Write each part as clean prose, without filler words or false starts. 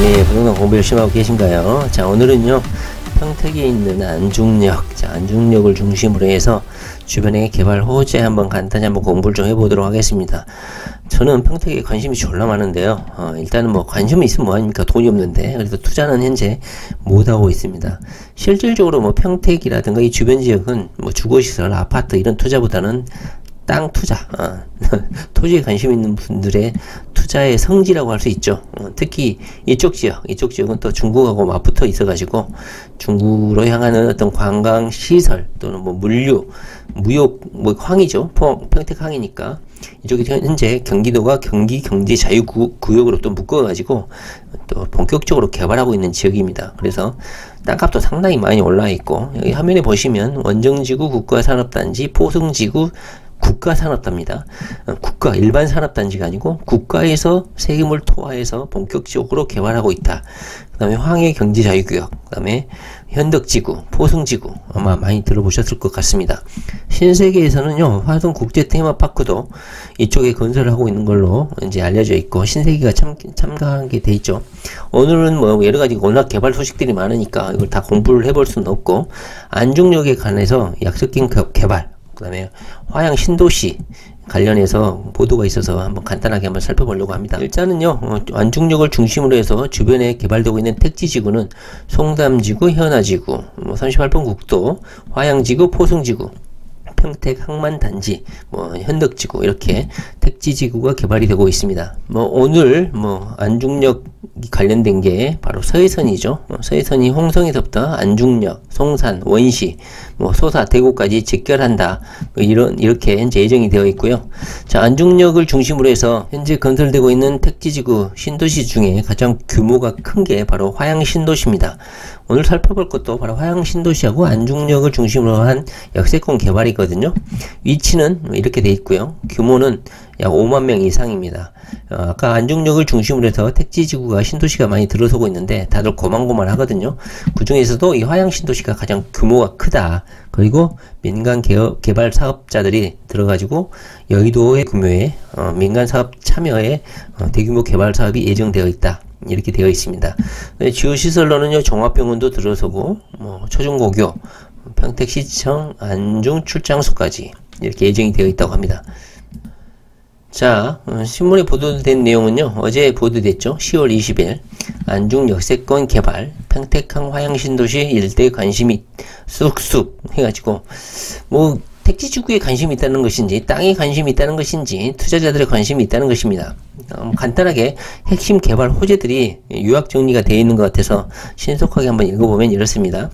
네, 부동산 공부 열심히 하고 계신가요? 자, 오늘은요, 평택에 있는 안중역, 자, 안중역을 중심으로 해서 주변의 개발 호재 한번 간단히 한번 공부를 좀 해보도록 하겠습니다. 저는 평택에 관심이 졸라 많은데요. 일단은 뭐 관심이 있으면 뭐하니까 돈이 없는데, 그래서 투자는 현재 못하고 있습니다. 실질적으로 뭐 평택이라든가 이 주변 지역은 뭐 주거시설, 아파트 이런 투자보다는 땅 투자, 토지에 관심 있는 분들의 투자의 성지라고 할 수 있죠. 특히 이쪽 지역은 또 중국하고 맞붙어 있어가지고 중국으로 향하는 어떤 관광 시설 또는 뭐 물류, 무역, 뭐 항이죠. 평택 항이니까 이쪽이 현재 경기도가 경기자유구역으로 또 묶어가지고 또 본격적으로 개발하고 있는 지역입니다. 그래서 땅값도 상당히 많이 올라 있고, 여기 화면에 보시면 원정지구 국가산업단지, 포승지구 국가산업단입니다. 일반 산업단지가 아니고 국가에서 세금을 토하해서 본격적으로 개발하고 있다. 그 다음에 황해경제자유구역, 그 다음에 현덕지구, 포승지구 아마 많이 들어보셨을 것 같습니다. 신세계에서는요, 화성국제테마파크도 이쪽에 건설을 하고 있는 걸로 이제 알려져 있고, 신세계가 참가하게 돼 있죠. 오늘은 뭐 여러가지 워낙 개발 소식들이 많으니까 이걸 다 공부를 해볼 수는 없고, 안중역에 관해서 약속된 개발, 그 다음에 화양 신도시 관련해서 보도가 있어서 한번 간단하게 한번 살펴보려고 합니다. 일단은요, 안중역을 중심으로 해서 주변에 개발되고 있는 택지지구는 송담지구, 현아지구, 38번 국도, 화양지구, 포승지구, 평택 항만단지, 현덕지구, 이렇게 택지지구가 개발이 되고 있습니다. 오늘 안중역 관련된 게 바로 서해선이죠. 서해선이 홍성에서부터 안중역, 송산, 원시, 소사, 대구까지 직결한다. 이렇게 현재 예정이 되어 있고요. 자, 안중역을 중심으로 해서 현재 건설되고 있는 택지지구 신도시 중에 가장 규모가 큰 게 바로 화양신도시입니다. 오늘 살펴볼 것도 바로 화양신도시하고 안중역을 중심으로 한 역세권 개발이거든요. 위치는 이렇게 돼 있고요. 규모는 약 5만 명 이상입니다. 아까 안중역을 중심으로 해서 택지지구가 신도시가 많이 들어서고 있는데 다들 고만고만 하거든요. 그 중에서도 이 화양신도시가 가장 규모가 크다. 그리고 민간 개발 사업자들이 들어가지고 여의도의 규모의 민간 사업 참여에 대규모 개발 사업이 예정되어 있다. 이렇게 되어 있습니다. 주요 시설로는요, 종합병원도 들어서고, 초중고교, 평택시청, 안중 출장소까지 이렇게 예정이 되어 있다고 합니다. 자, 신문에 보도된 내용은요, 어제 보도됐죠. 10월 20일 안중 역세권 개발, 평택항 화양신도시 일대에 관심이 쑥쑥 해가지고 택지지구에 관심이 있다는 것인지, 땅에 관심이 있다는 것인지, 투자자들의 관심이 있다는 것입니다. 간단하게 핵심 개발 호재들이 요약 정리가 되어 있는 것 같아서 신속하게 한번 읽어보면 이렇습니다.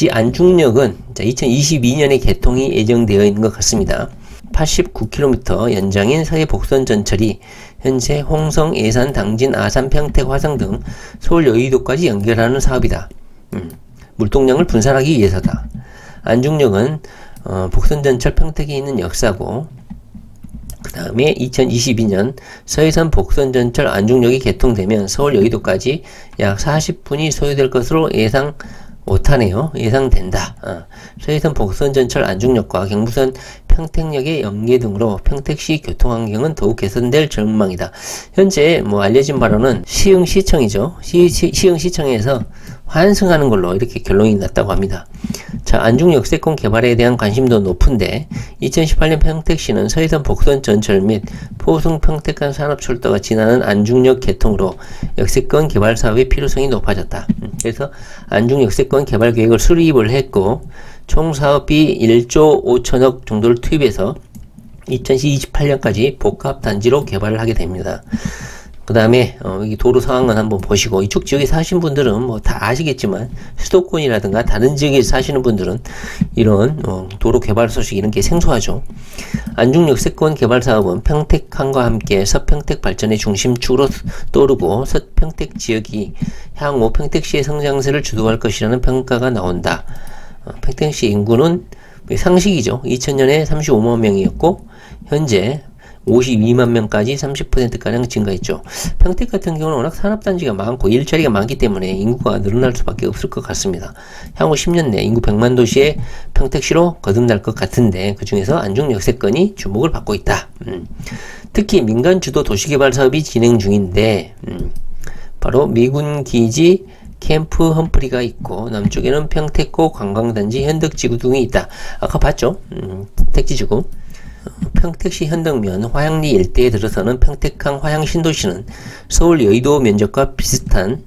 안중역은 2022년에 개통이 예정되어 있는 것 같습니다. 89km 연장인 서해 복선 전철이 현재 홍성, 예산, 당진, 아산, 평택, 화성 등 서울 여의도까지 연결하는 사업이다. 물동량을 분산하기 위해서다. 안중역은 복선전철 평택에 있는 역사고, 그 다음에 2022년 서해선 복선전철 안중역이 개통되면 서울 여의도까지 약 40분이 소요될 것으로 예상된다. 서해선 복선전철 안중역과 경부선 평택역의 연계 등으로 평택시 교통환경은 더욱 개선될 전망이다. 현재 알려진 바로는 시흥시청이죠. 시흥시청에서 환승하는 걸로 이렇게 결론이 났다고 합니다. 자, 안중 역세권 개발에 대한 관심도 높은데 2018년 평택시는 서해선 복선 전철 및 포승 평택간 산업철도가 지나는 안중역 개통으로 역세권 개발 사업의 필요성이 높아졌다. 그래서 안중 역세권 개발 계획을 수립을 했고, 총 사업비 1조 5천억 정도를 투입해서 2028년까지 복합 단지로 개발을 하게 됩니다. 그 다음에 이 도로 상황은 한번 보시고, 이쪽 지역에 사신 분들은 다 아시겠지만 수도권이라든가 다른 지역에 사시는 분들은 이런 도로 개발 소식 이런 게 생소하죠. 안중 역세권 개발 사업은 평택항과 함께 서평택 발전의 중심축으로 떠오르고, 서평택 지역이 향후 평택시의 성장세를 주도할 것이라는 평가가 나온다. 평택시 인구는 상식이죠. 2000년에 35만 명이었고 현재 52만 명까지 30%가량 증가했죠. 평택 같은 경우는 워낙 산업단지가 많고 일자리가 많기 때문에 인구가 늘어날 수밖에 없을 것 같습니다. 향후 10년 내 인구 100만 도시의 평택시로 거듭날 것 같은데, 그 중에서 안중 역세권이 주목을 받고 있다. 특히 민간 주도 도시개발 사업이 진행 중인데 바로 미군 기지 캠프 험프리가 있고, 남쪽에는 평택고 관광단지 현덕지구 등이 있다. 아까 봤죠? 택지지구. 평택시 현덕면 화양리 일대에 들어서는 평택항 화양신도시는 서울 여의도 면적과 비슷한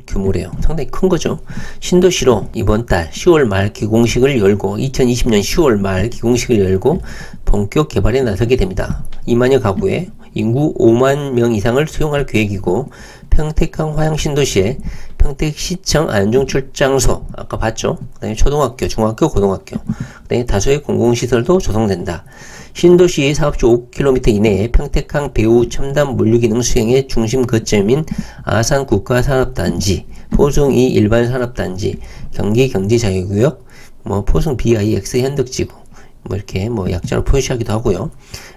규모래요. 상당히 큰 거죠. 신도시로 이번 달 10월 말 기공식을 열고 2020년 10월 말 기공식을 열고 본격 개발에 나서게 됩니다. 2만여 가구에 인구 5만 명 이상을 수용할 계획이고, 평택항 화양신도시에 평택시청 안중출장소 아까 봤죠? 그 다음에 초등학교, 중학교, 고등학교, 그 다음에 다수의 공공시설도 조성된다. 신도시 사업주 5km 이내에 평택항 배후 첨단 물류기능 수행의 중심 거점인 아산 국가산업단지, 포승 2 일반산업단지, 경기 경제자유구역, 포승 BIX 현덕지구, 이렇게 약자로 표시하기도 하고요.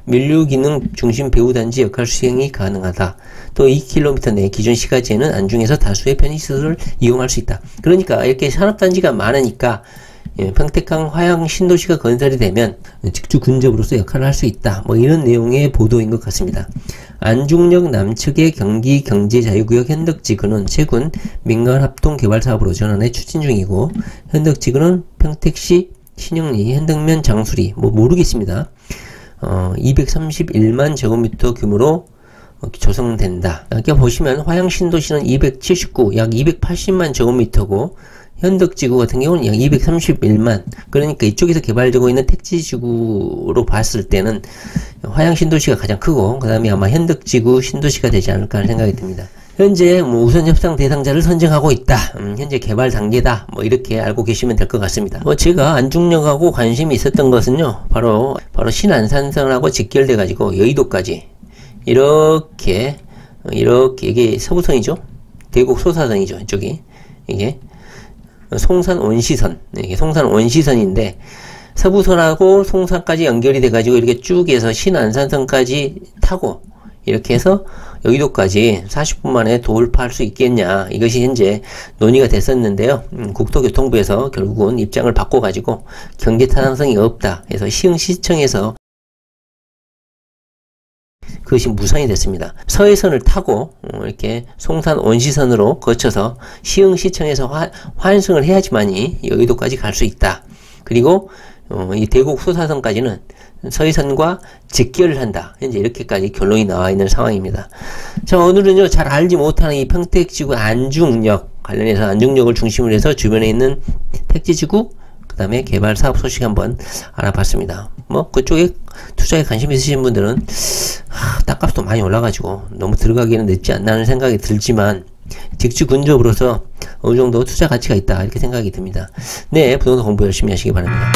물류기능 중심 배후단지 역할 수행이 가능하다. 또 2km 내 기존 시가지에는 안중에서 다수의 편의시설을 이용할 수 있다. 그러니까 이렇게 산업단지가 많으니까 평택항 화양 신도시가 건설이 되면 직주 근접으로서 역할을 할 수 있다. 이런 내용의 보도인 것 같습니다. 안중역 남측의 경기 경제자유구역 현덕지구는 최근 민간합동개발사업으로 전환해 추진 중이고, 현덕지구는 평택시 신영리 현덕면 장수리 모르겠습니다. 231만 제곱미터 규모로 조성된다. 여기 보시면 화양신도시는 279, 약 280만 제곱미터고, 현덕지구 같은 경우는 약 231만. 그러니까 이쪽에서 개발되고 있는 택지지구로 봤을 때는 화양신도시가 가장 크고, 그 다음에 아마 현덕지구 신도시가 되지 않을까 하는 생각이 듭니다. 현재 우선 협상 대상자를 선정하고 있다. 현재 개발 단계다. 이렇게 알고 계시면 될 것 같습니다. 제가 안중역하고 관심이 있었던 것은요, 바로 신안산선하고 직결돼 가지고 여의도까지 이렇게 이게 서부선이죠. 대곡 소사선이죠. 이쪽이 이게 송산 원시선, 이게 송산 원시선인데, 서부선하고 송산까지 연결이 돼 가지고 이렇게 쭉 해서 신안산선까지 타고 이렇게 해서 여의도까지 40분 만에 돌파할 수 있겠냐, 이것이 현재 논의가 됐었는데요. 국토교통부에서 결국은 입장을 바꿔가지고 경제 타당성이 없다 해서 시흥시청에서 그것이 무산이 됐습니다. 서해선을 타고 이렇게 송산 원시선으로 거쳐서 시흥시청에서 환승을 해야지만이 여의도까지 갈 수 있다. 그리고 이 대곡 소사선까지는 서해선과 직결을 한다. 현재 이렇게까지 결론이 나와 있는 상황입니다. 자, 오늘은요, 잘 알지 못하는 이 평택지구 안중역 관련해서 안중역을 중심으로 해서 주변에 있는 택지지구, 그 다음에 개발 사업 소식 한번 알아봤습니다. 그쪽에 투자에 관심 있으신 분들은 땅값도 많이 올라가지고 너무 들어가기는 늦지 않나 하는 생각이 들지만, 직주 근접으로서 어느 정도 투자 가치가 있다, 이렇게 생각이 듭니다. 네, 부동산 공부 열심히 하시기 바랍니다.